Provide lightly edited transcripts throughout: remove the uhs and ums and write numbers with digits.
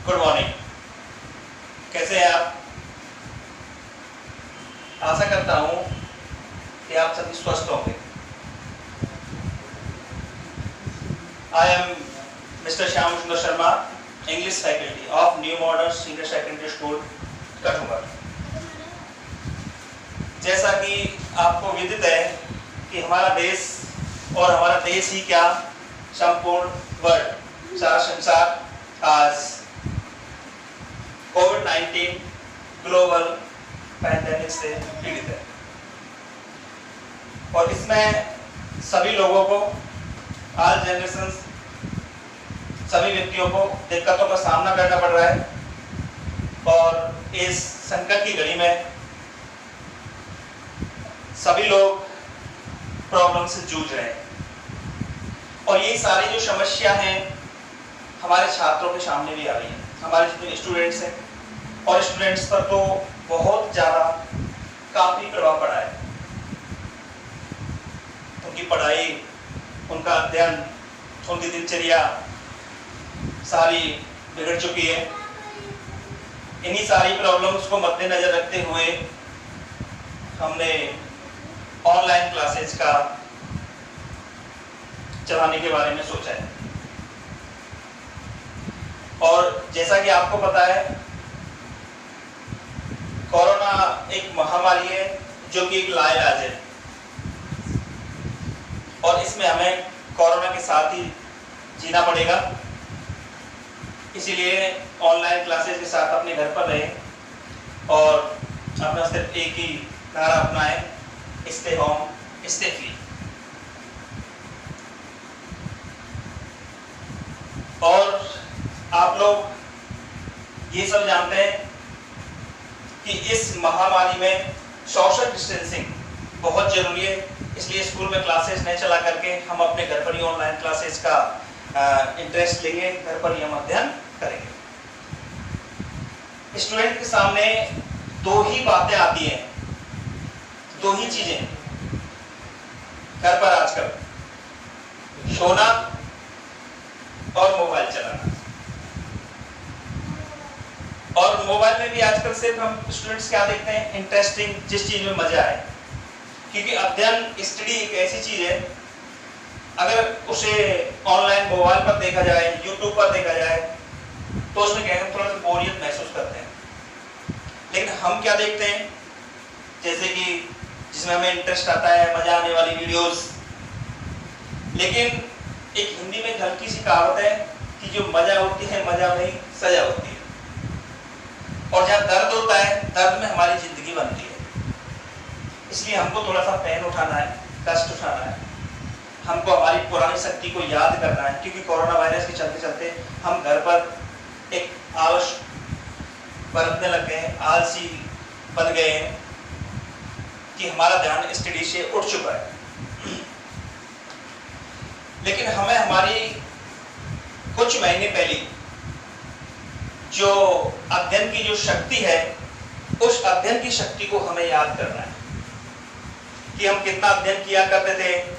Good morning. कैसे हैं आप? आशा करता हूं कि आप सभी स्वस्थ होंगे। आई एम मिस्टर श्याम सुंदर Sharma, English faculty of new modern senior secondary school Kathua. जैसा कि आपको विदित है कि हमारा देश और हमारा देश ही क्या संपूर्ण वर्ल्ड, सारा संसार आज कोविड-19 ग्लोबल पैंडेमिक से पीड़ित है और इसमें सभी लोगों को, ऑल जनरेशन, सभी व्यक्तियों को दिक्कतों का सामना करना पड़ रहा है और इस संकट की घड़ी में सभी लोग प्रॉब्लम से जूझ रहे हैं और ये सारी जो समस्या हैं हमारे छात्रों के सामने भी आ रही है। हमारे जितने स्टूडेंट्स हैं और स्टूडेंट्स पर तो बहुत ज़्यादा काफ़ी प्रभाव पड़ा है। उनकी पढ़ाई, उनका अध्ययन, उनकी दिनचर्या सारी बिगड़ चुकी है। इन्हीं सारी प्रॉब्लम्स को मद्देनजर रखते हुए हमने ऑनलाइन क्लासेस का चलाने के बारे में सोचा है और जैसा कि आपको पता है कोरोना एक महामारी है जो कि एक लाइलाज है और इसमें हमें कोरोना के साथ ही जीना पड़ेगा। इसीलिए ऑनलाइन क्लासेस के साथ अपने घर पर रहें और अपना सिर्फ एक ही नारा अपनाएं, स्टे होम स्टे फ्री। और आप लोग ये सब जानते हैं कि इस महामारी में सोशल डिस्टेंसिंग बहुत जरूरी है। इसलिए स्कूल में क्लासेस नहीं चला करके हम अपने घर पर ही ऑनलाइन क्लासेस का इंटरेस्ट लेंगे, घर पर ही हम अध्ययन करेंगे। स्टूडेंट के सामने दो ही बातें आती हैं, दो ही चीजें घर पर आजकल, सोना और मोबाइल चलाना। और मोबाइल में भी आजकल सिर्फ हम स्टूडेंट्स क्या देखते हैं, इंटरेस्टिंग, जिस चीज में मजा आए, क्योंकि अध्ययन स्टडी एक ऐसी चीज है अगर उसे ऑनलाइन मोबाइल पर देखा जाए, यूट्यूब पर देखा जाए तो उसमें क्या है, थोड़ा सा बोरियत महसूस करते हैं। लेकिन हम क्या देखते हैं, जैसे कि जिसमें हमें इंटरेस्ट आता है, मजा आने वाली वीडियोस। लेकिन एक हिंदी में हल्की सी कहावत है कि जो मजा होती है मजा में ही सजा होती है और जहाँ दर्द होता है, दर्द में हमारी जिंदगी बनती है। इसलिए हमको थोड़ा सा पेन उठाना है, कष्ट उठाना है, हमको हमारी पुरानी शक्ति को याद करना है, क्योंकि कोरोना वायरस के चलते चलते हम घर पर एक आलस बरतने लग गए हैं, आलसी बन गए हैं कि हमारा ध्यान स्टडी से उठ चुका है। लेकिन हमें हमारी कुछ महीने पहले जो अध्ययन की जो शक्ति है, उस अध्ययन की शक्ति को हमें याद करना है कि हम कितना अध्ययन किया करते थे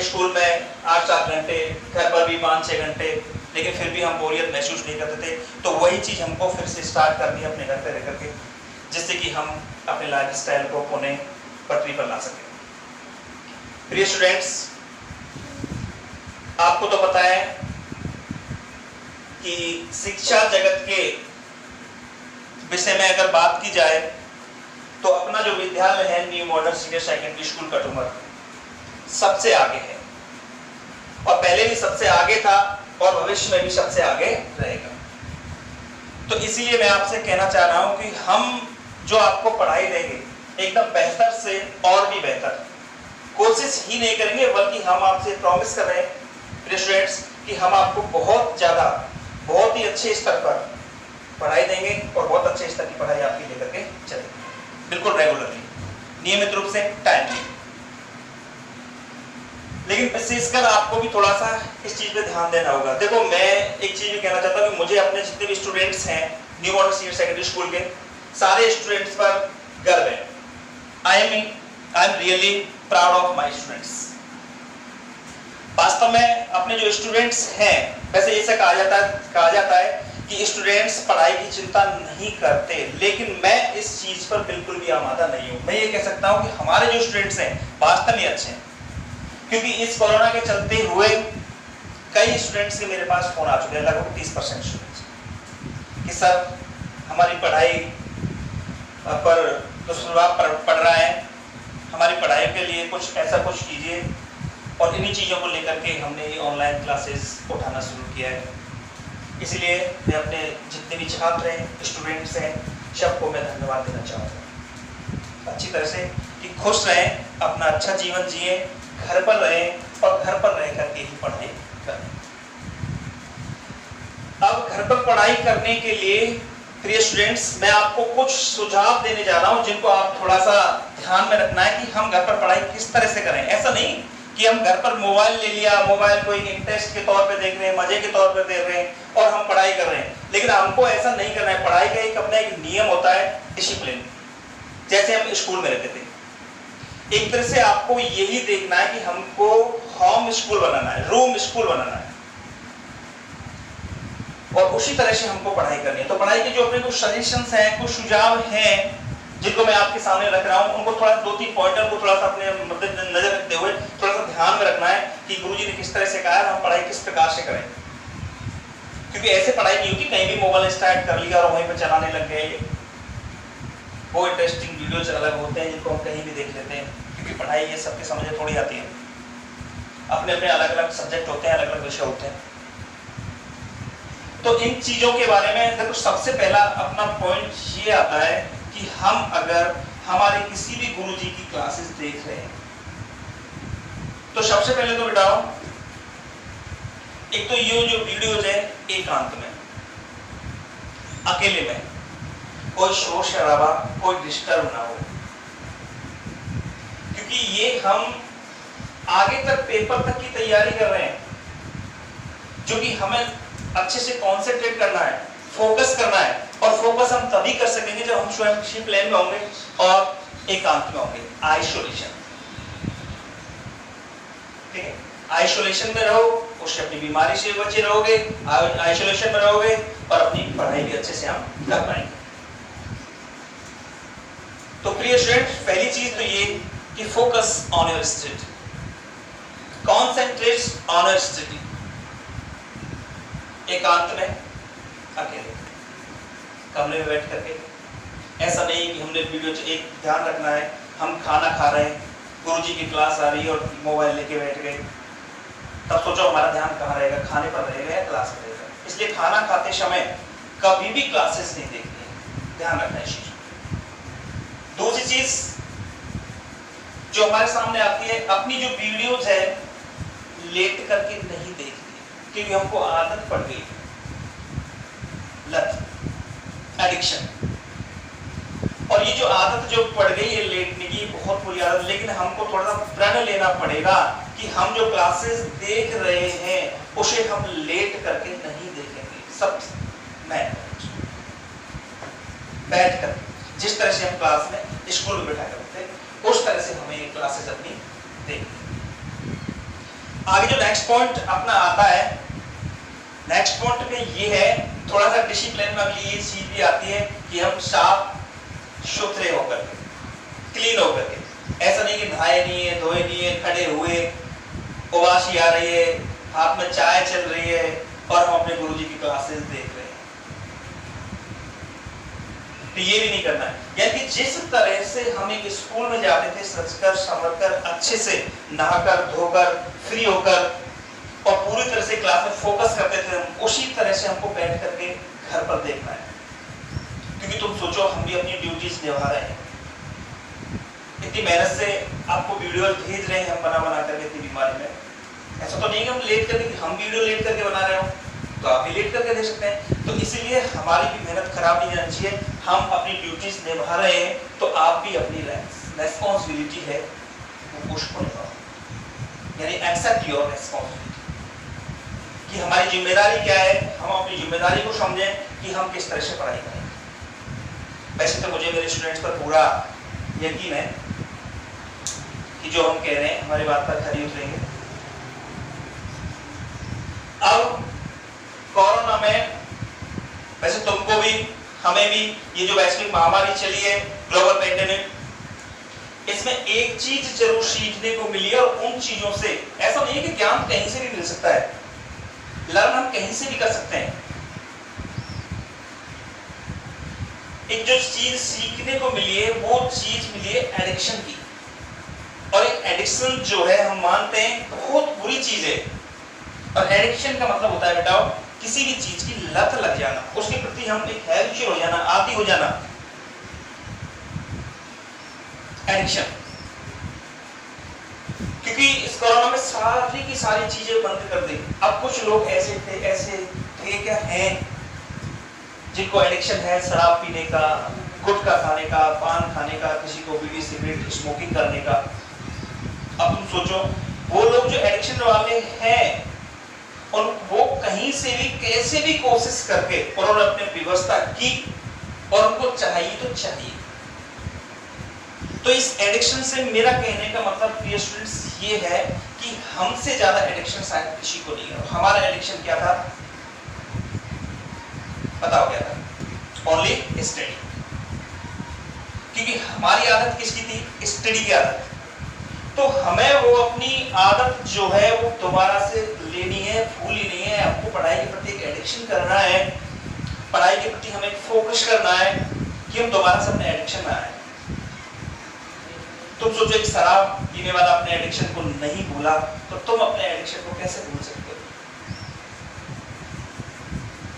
स्कूल में 8-7 घंटे, घर पर भी 5-6 घंटे, लेकिन फिर भी हम बोरियत महसूस नहीं करते थे। तो वही चीज हमको फिर से स्टार्ट करनी है अपने घर पे रह करके, जिससे कि हम अपने लाइफ स्टाइल को पुनः पटरी पर ला सकें। प्रिय स्टूडेंट्स, आपको तो पता है कि शिक्षा जगत के विषय में अगर बात की जाए तो अपना जो विद्यालय है new modern senior secondary school Kathua सबसे आगे है और पहले भी सबसे आगे था और भविष्य में भी सबसे आगे रहेगा। तो इसीलिए मैं आपसे कहना चाह रहा हूं कि हम जो आपको पढ़ाई देंगे एकदम बेहतर से और भी बेहतर कोशिश ही नहीं करेंगे, बल्कि हम आपसे प्रॉमिस कर रहे हैं प्रिय स्टूडेंट्स कि हम आपको बहुत ही अच्छे स्तर पर पढ़ाई देंगे और बहुत अच्छे स्तर की पढ़ाई आपकी लेकर के चलेंगे, बिल्कुल रेगुलरली, नियमित रूप से, टाइमली। लेकिन विशेषकर आपको भी थोड़ा सा इस चीज पे ध्यान देना होगा। देखो, मैं एक चीज कहना चाहता हूँ कि मुझे अपने जितने भी स्टूडेंट्स हैं new modern senior secondary school के, सारे स्टूडेंट्स पर गर्व है। I am really proud of my students. वास्तव में अपने जो स्टूडेंट्स हैं, वैसे ऐसा कहा जाता है कि स्टूडेंट्स पढ़ाई की चिंता नहीं करते, लेकिन मैं इस चीज पर बिल्कुल भी आमादा नहीं हूं। मैं ये कह सकता हूं कि हमारे जो स्टूडेंट्स हैं वास्तव में अच्छे हैं, क्योंकि इस कोरोना के चलते हुए कई स्टूडेंट्स के मेरे पास फोन आ चुके हैं, लगभग 30% स्टूडेंट्स, कि सर हमारी पढ़ाई पर दुष्प्रभाव पड़ रहा है, हमारी पढ़ाई के लिए कुछ ऐसा कुछ कीजिए। और इन्हीं चीज़ों को लेकर के हमने ये ऑनलाइन क्लासेस उठाना शुरू किया है। इसलिए मैं अपने जितने भी छात्र हैं, स्टूडेंट्स हैं, सबको मैं धन्यवाद देना चाहूँगा अच्छी तरह से, कि खुश रहें, अपना अच्छा जीवन जिए, घर पर रहें और घर पर रह करके ही पढ़ाई करें। अब घर पर पढ़ाई करने के लिए प्रिय स्टूडेंट्स, मैं आपको कुछ सुझाव देने जा रहा हूं जिनको आप थोड़ा सा ध्यान में रखना है कि हम घर पर पढ़ाई किस तरह से करें। ऐसा नहीं कि हम घर पर मोबाइल ले लिया, मोबाइल को एक इंटरेस्ट के तौर पे देख रहे हैं, मजे के तौर पे देख रहे हैं और हम पढ़ाई कर रहे हैं, लेकिन हमको ऐसा नहीं करना है। पढ़ाई का एक अपना एक नियम होता है, डिसिप्लिन, जैसे हम स्कूल में रहते थे। एक तरह से आपको यही देखना है कि हमको होम स्कूल बनाना है, रूम स्कूल बनाना है, और उसी तरह से हमको पढ़ाई करनी है। तो पढ़ाई के जो अपने कुछ सजेशंस हैं, कुछ सुझाव हैं जिनको मैं आपके सामने रख रहा हूं, उनको थोड़ा 2-3 पॉइंटर को थोड़ा सा अपने नजर रखते हुए थोड़ा सा ध्यान में रखना है कि गुरुजी ने किस तरह से कहा है, हम पढ़ाई किस प्रकार से करें। क्योंकि ऐसे पढ़ाई नहीं होगी कहीं भी मोबाइल स्टार्ट कर लिया और वहीं पर चलाने लग गए। वो इंटरेस्टिंग वीडियोज अलग होते हैं जिनको हम कहीं भी देख लेते हैं, क्योंकि पढ़ाई ये सबके समझ में थोड़ी आती है। अपने अपने अलग अलग सब्जेक्ट होते हैं, अलग अलग विषय होते हैं। तो इन चीजों के बारे में देखो, सबसे पहला अपना पॉइंट ये आता है कि हम अगर हमारे किसी भी गुरुजी की क्लासेस देख रहे हैं, तो सबसे पहले तो बेटा एक तो ये जो वीडियोज है एकांत में, अकेले में, कोई शोर शराबा, कोई डिस्टर्ब ना हो, क्योंकि ये हम आगे तक पेपर तक की तैयारी कर रहे हैं, जो कि हमें अच्छे से कॉन्सेंट्रेट करना है, फोकस करना है। और फोकस हम तभी कर सकेंगे जब हम स्वयं किसी प्लेन में होंगे और एकांत में होंगे, आइसोलेशन। ठीक है, आइसोलेशन में रहो, उससे अपनी बीमारी से बचे रहोगे, आइसोलेशन में रहोगे और अपनी पढ़ाई भी अच्छे से हम कर पाएंगे। तो प्रिय स्टूडेंट, पहली चीज तो ये कि focus on your study, concentrate on your study, एकांत में, अकेले कमरे में बैठ करके। ऐसा नहीं कि हमने वीडियो, एक ध्यान रखना है, हम खाना खा रहे हैं, गुरुजी की क्लास आ रही है और मोबाइल लेके बैठ गए, तब सोचो हमारा ध्यान कहाँ रहेगा, खाने पर रहेगा या क्लास में रहेगा। इसलिए खाना खाते समय कभी भी क्लासेस नहीं देखनी है, ध्यान रखना है इस चीज। दूसरी चीज जो हमारे सामने आती है, अपनी जो वीडियोज है लेट करके नहीं देखनी, क्योंकि हमको आदत पड़ गई, लत, एडिक्शन। और ये जो आदत जो पड़ गई है लेटने की, बहुत बुरी आदत, लेकिन हमको थोड़ा सा प्रण लेना पड़ेगा कि हम जो क्लासेस देख रहे हैं उसे हम लेट करके नहीं देखेंगे, सब बैठ कर, जिस तरह से हम क्लास में स्कूल में बैठा करते उस तरह से हमें ये क्लासेस अपनी देखनी। आगे जो नेक्स्ट पॉइंट अपना आता है, नेक्स्ट पॉइंट में ये है, थोड़ा सा डिसिप्लिन में अगली ये चीज भी आती है कि हम साफ सुथरे होकर के, क्लीन होकर के, ऐसा नहीं कि नहाए नहीं है, धोए नहीं है, खड़े हुए, उबासी आ रही है, हाथ में चाय चल रही है और हम अपने गुरुजी की क्लासेस देख रहे हैं। तो ये भी नहीं करना है। यानी कि जिस तरह से हम एक स्कूल में जाते थे सजकर संवरकर, अच्छे से नहाकर धोकर फ्री होकर और पूरी तरह से क्लास में फोकस करते थे, उसी तरह से हमको बैठ करके घर पर देखना है। क्योंकि तुम सोचो, हम भी अपनी ड्यूटीज निभा रहे हैं, इतनी मेहनत से आपको वीडियो भेज रहे हैं हम बना बना करके इतनी बीमारी में। ऐसा तो नहीं कि हम लेट करके, हम वीडियो लेट करके बना रहे हो तो आप भी लेट करके दे सकते हैं। तो इसीलिए हमारी भी मेहनत खराब नहीं जानी चाहिए, हम अपनी ड्यूटीज निभा रहे हैं तो आप भी अपनी रेस्पॉन्सिबिलिटी है वो उसको निभाओ, यानी एक्सेप्ट योर रेस्पॉन्सिबिलिटी कि हमारी जिम्मेदारी क्या है, हम अपनी जिम्मेदारी को समझें कि हम किस तरह से पढ़ाई करें। वैसे तो मुझे मेरे स्टूडेंट्स पर पूरा यकीन है कि जो हम कह रहे हैं हमारी बात पर खरी उतरेंगे। अब कोरोना में वैसे तुमको भी हमें भी ये जो वैश्विक महामारी चली है, ग्लोबल पेंडेमिक, इसमें एक चीज जरूर सीखने को मिली है, और उन चीजों से ऐसा नहीं है कि ज्ञान कहीं से भी मिल सकता है, लर्न हम कहीं से भी कर सकते हैं। एक जो चीज सीखने को मिली है वो चीज मिली है एडिक्शन की, और एक एडिक्शन जो है हम मानते हैं बहुत बुरी चीज है। और एडिक्शन का मतलब होता है बेटा किसी भी चीज की लत लग जाना, उसके प्रति हम एक हैबिचुअल हो जाना, आदी हो जाना, एडिक्शन। क्योंकि इस कोरोना में सारी की सारी चीजें बंद कर दी। अब कुछ लोग ऐसे थे क्या हैं जिनको एडिक्शन है शराब पीने का, गुटखा खाने का, पान खाने का, किसी को बीड़ी सिगरेट स्मोकिंग करने का। अब तुम सोचो वो लोग जो एडिक्शन वाले हैं और वो कहीं से भी कैसे भी कोशिश करके उन्होंने अपनी व्यवस्था की, और उनको चाहिए तो चाहिए। तो इस एडिक्शन से मेरा कहने का मतलब प्रिय स्टूडेंट्स ये है कि हमसे ज्यादा एडिक्शन शायद किसी को नहीं है। हमारा एडिक्शन क्या था बताओ, क्या था? Only study. क्योंकि हमारी आदत किसकी थी? स्टडी की आदत। तो हमें वो अपनी आदत जो है वो दोबारा से लेनी है, भूलनी नहीं है। आपको पढ़ाई के प्रति एक एडिक्शन करना है, पढ़ाई के प्रति हमें फोकस करना है कि हम दोबारा से अपने एडिक्शन में आए। तुम सोचो एक शराब पीने वाला अपने एडिक्शन को नहीं भूला, तो तुम अपने एडिक्शन को कैसे भूल सकते हो?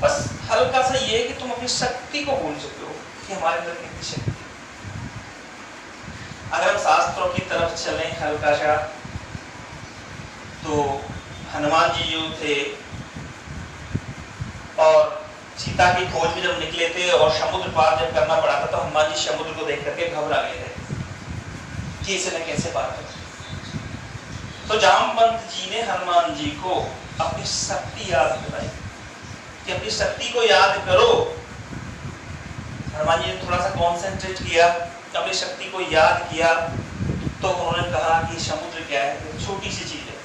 बस हल्का सा ये है कि तुम अपनी शक्ति को भूल सकते हो कि हमारे अंदर कितनी शक्ति। अगर हम शास्त्रों की तरफ चलें हल्का सा, तो हनुमान जी जो थे और सीता की खोज में जब निकले थे और समुद्र पार जब करना पड़ा था, तो हनुमान जी समुद्र को देख करके घबरा गए थे कि इसे मैं कैसे पार करूं। तो जामवंत जी ने हनुमान जी को अपनी शक्ति याद कराई कि अपनी शक्ति को याद करो। हनुमान जी ने थोड़ा सा कॉन्सेंट्रेट किया, अपनी शक्ति को याद किया, तो उन्होंने कहा कि समुद्र क्या है, छोटी सी चीज है।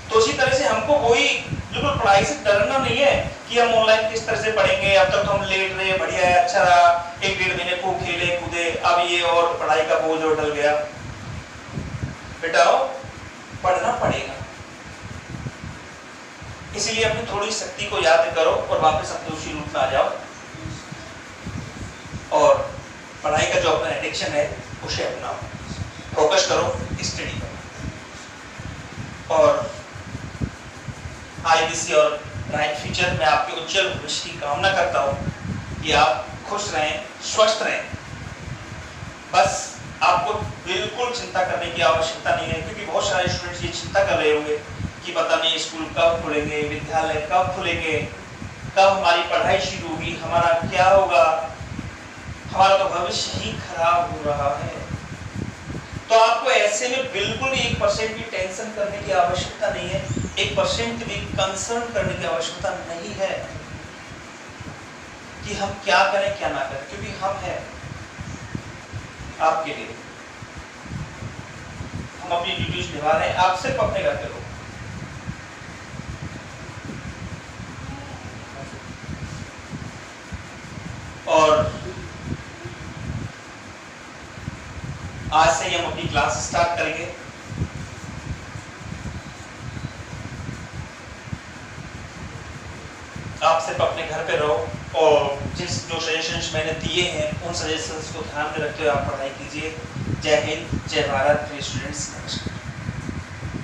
तो उसी तरह से हमको वही बिल्कुल पढ़ाई से डरना नहीं है कि हम ऑनलाइन किस तरह से पढ़ेंगे। अब तक तो हम लेट रहे, बढ़िया है, अच्छा रहा, 1-1.5 महीने को खेले कूदे, अब ये और पढ़ाई का बोझ और डल गया। बेटा पढ़ना पड़ेगा, इसीलिए अपनी थोड़ी शक्ति को याद करो और वापस अपने उसी रूप में आ जाओ, और पढ़ाई का जो अपना एडिक्शन है उसे अपनाओ, फोकस करो, स्टडी करो। और आईबीसी और ब्राइट फ्यूचर में आपके उज्जवल भविष्य की कामना करता हूँ कि आप खुश रहें, स्वस्थ रहें। बस आपको बिल्कुल चिंता करने की आवश्यकता नहीं है, क्योंकि बहुत सारे स्टूडेंट्स ये चिंता कर रहे होंगे कि पता नहीं स्कूल कब खुलेंगे, विद्यालय कब खुलेंगे, कब हमारी पढ़ाई शुरू होगी, हमारा क्या होगा, हमारा तो भविष्य ही खराब हो रहा है। तो आपको ऐसे में बिल्कुल भी 1% भी टेंशन करने की आवश्यकता नहीं है, 1% भी कंसर्न करने की आवश्यकता नहीं है कि हम क्या करें क्या ना करें, क्योंकि हम हैं आपके लिए, हम अपनी ड्यूटीज निभा रहे हैं। आप सिर्फ अपने घर पे रहो। और आज से ही हम अपनी क्लास स्टार्ट करेंगे। आप सिर्फ अपने घर पे रहो और जो सजेशंस मैंने दिए हैं उन सजेशंस को ध्यान में रखते हुए आप पढ़ाई कीजिए। जय हिंद, जय भारत, प्रिय स्टूडेंट्स, नमस्कार।